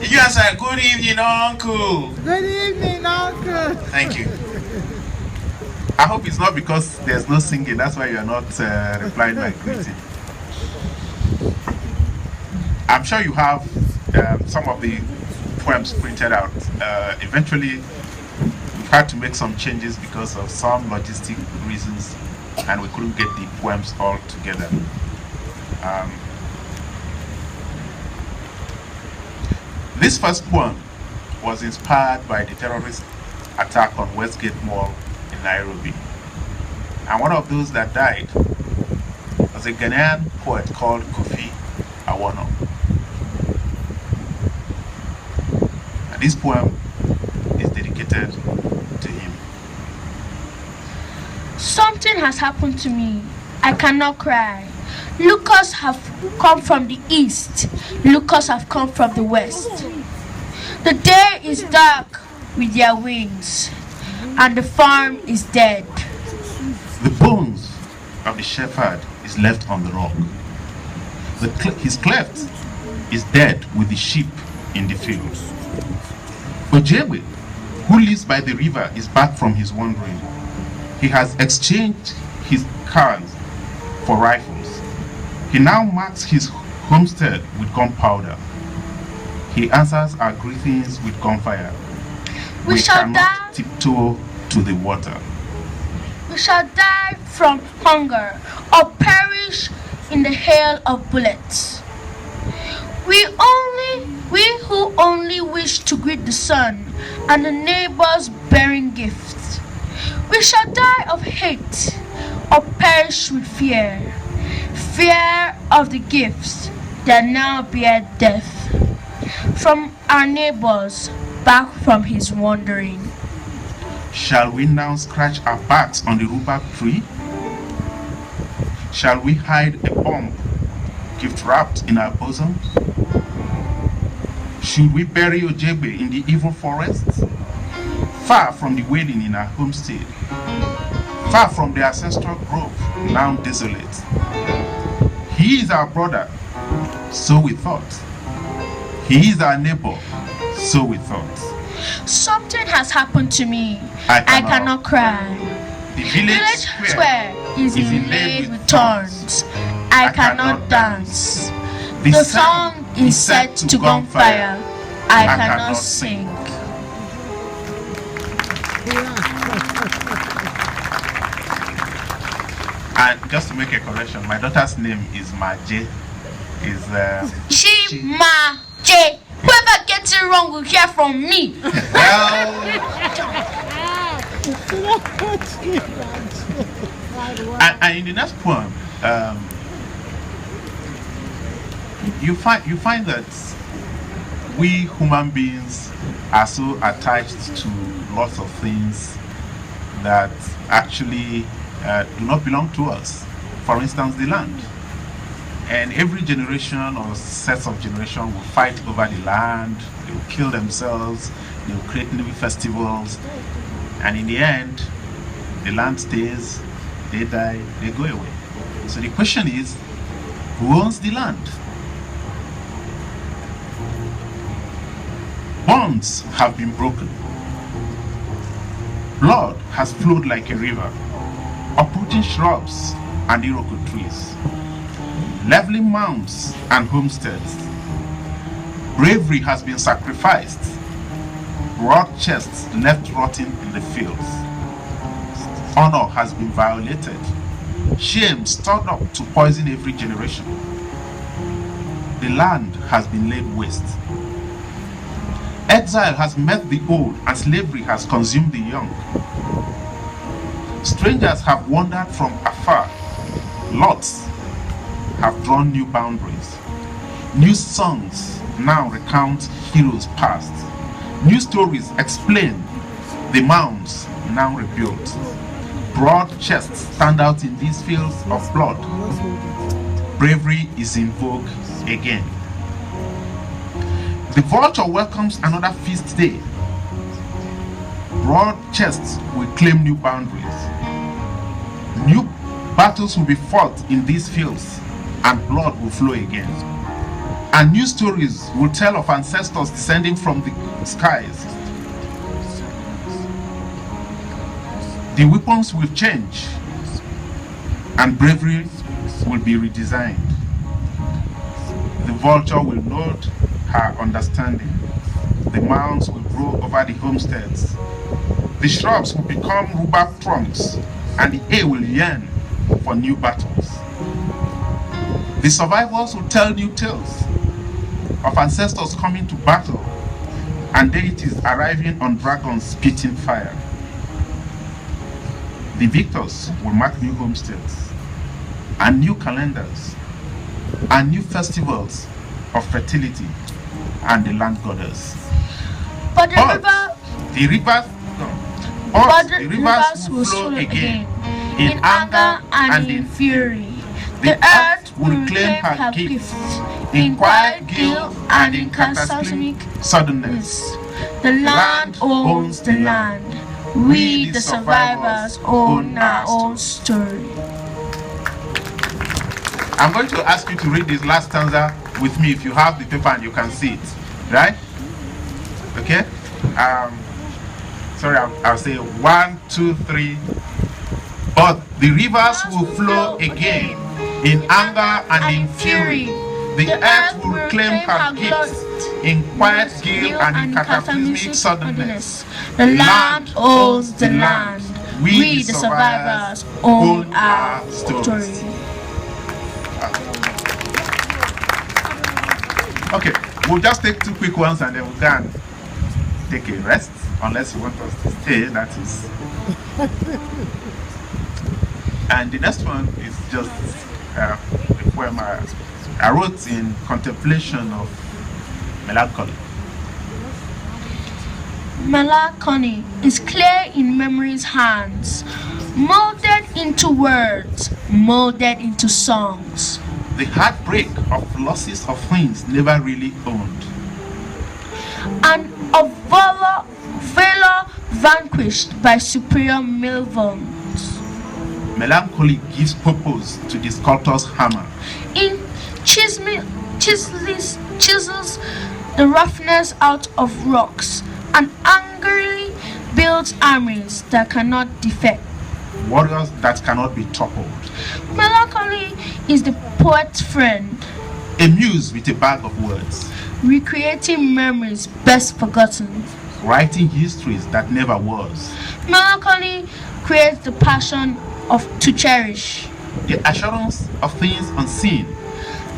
You answer, good evening, uncle. Good evening, Uncle. Thank you. I hope it's not because there's no singing, that's why you're not replying my greeting. I'm sure you have some of the poems printed out. Eventually, we've had to make some changes because of some logistic reasons, and we couldn't get the poems all together. This first poem was inspired by the terrorist attack on Westgate Mall in Nairobi. And one of those that died was a Ghanaian poet called Kofi Awono. And this poem is dedicated to him. Something has happened to me. I cannot cry. Locusts have come from the east. Locusts have come from the west. The day is dark with their wings, and the farm is dead. The bones of the shepherd is left on the rock. His cleft is dead with the sheep in the fields. Ojewe, who lives by the river, is back from his wandering. He has exchanged his cars for rifles. He now marks his homestead with gunpowder. He answers our greetings with gunfire. We shall cannot die. tiptoe to the water. We shall die from hunger or perish in the hail of bullets. We who only wish to greet the sun and the neighbors bearing gifts. We shall die of hate or perish with fear. Fear of the gifts that now bear death. From our neighbors back from his wandering. Shall we now scratch our backs on the rhubarb tree? Shall we hide a bomb gift wrapped in our bosoms? Should we bury Ojebe in the evil forest? Far from the wedding in our homestead, far from the ancestral grove, now desolate. He is our brother, so we thought. He is our neighbor, so we thought. Something has happened to me. I cannot cry. The village square is inlaid with thorns. I cannot dance. The song is set to gunfire. I cannot sing. And just to make a correction, my daughter's name is Maje. Maje. Whoever gets it wrong will hear from me. Well, and in the next poem, you find that we human beings are so attached to lots of things that actually do not belong to us. For instance, the land. And every generation or sets of generation will fight over the land, they will kill themselves, they will create new festivals, and in the end, the land stays, they die, they go away. So the question is, who owns the land? Bonds have been broken. Blood has flowed like a river, uprooting shrubs and iroko trees, leveling mounds and homesteads. Bravery has been sacrificed, broad chests left rotting in the fields. Honor has been violated, shame stored up to poison every generation. The land has been laid waste. Exile has met the old and slavery has consumed the young. Strangers have wandered from afar. Lots have drawn new boundaries. New songs now recount heroes past. New stories explain the mounds now rebuilt. Broad chests stand out in these fields of blood. Bravery is in vogue again. The vulture welcomes another feast day. Broad chests will claim new boundaries. New battles will be fought in these fields, and blood will flow again. And new stories will tell of ancestors descending from the skies. The weapons will change, and bravery will be redesigned. The vulture will nod her understanding. The mounds will grow over the homesteads. The shrubs will become rhubarb trunks, and the air will yearn for new battles. The survivors will tell new tales of ancestors coming to battle and deities arriving on dragons spitting fire. The victors will mark new homesteads and new calendars and new festivals of fertility and the land goddess. But the rivers will flow again in anger and in fury. The earth will reclaim her gifts in quiet guilt and in cataclysmic suddenness. The land owns the land. We, the survivors, own our own story. I'm going to ask you to read this last stanza with me if you have the paper and you can see it. Right? Okay? Sorry, I'll say 1, 2, 3. But the rivers will flow again in anger and in fury. The earth will reclaim her gifts in quiet guilt and in cataclysmic suddenness. The land owns the land. We, the survivors, own our story. Okay, we'll just take 2 quick ones and then we can take a rest, unless you want us to stay, that is. And the next one is just a poem I wrote in contemplation of melancholy. Melancholy is clear in memory's hands, molded into words, molded into songs. The heartbreak of losses of things never really owned. And of valor vanquished by superior malevolence. Melancholy gives purpose to the sculptor's hammer. It chisels the roughness out of rocks and angrily builds armies that cannot defect. Warriors that cannot be toppled. Melancholy is the poet's friend, A muse with a bag of words. recreating memories best forgotten. Writing histories that never was. Melancholy creates the passion to cherish, The assurance of things unseen.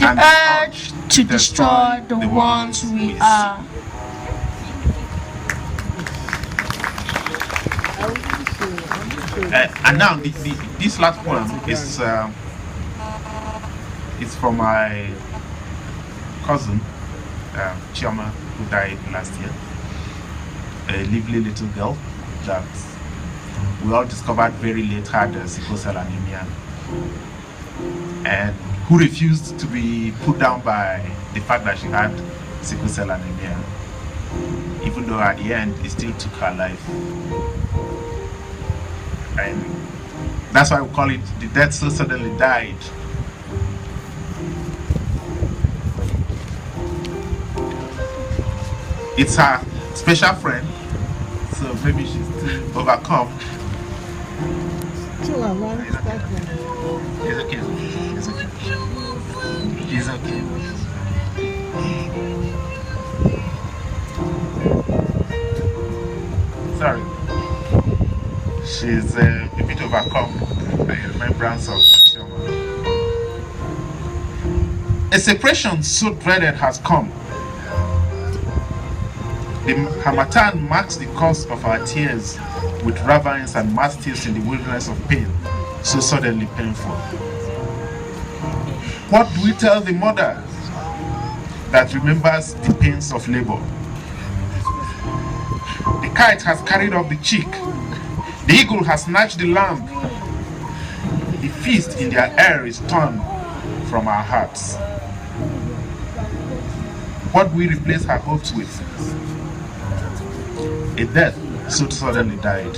the and urge to destroy the ones we are. And now this last poem is it's from my cousin Chioma, who died last year. A lively little girl that we all discovered very late had sickle cell anemia, and who refused to be put down by the fact that she had sickle cell anemia, even though at the end it still took her life. And that's why we call it the death so suddenly died. It's her special friend, so maybe she's still overcome. It's okay. It's okay. It's okay. Sorry. She's a bit overcome by the remembrance of Chioma. A separation so dreaded has come. The Harmattan marks the cause of our tears with ravines and mastiffs in the wilderness of pain, so suddenly painful. What do we tell the mother that remembers the pains of labor? The kite has carried off the chick. The eagle has snatched the lamb. The feast in their air is torn from our hearts. What do we replace our hopes with? A death so suddenly died.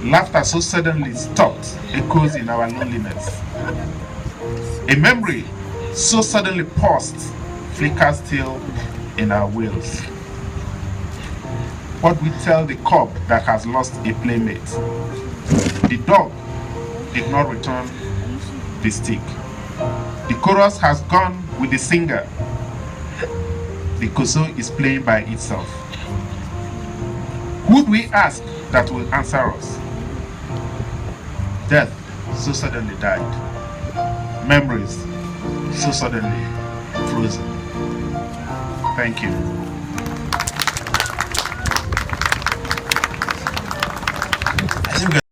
Laughter so suddenly stopped echoes in our loneliness. A memory so suddenly paused flicker still in our wheels? What we tell the cub that has lost a playmate? The dog did not return the stick. The chorus has gone with the singer. The koso is playing by itself. Who do we ask that will answer us? Death so suddenly died. Memories so suddenly frozen. Thank you.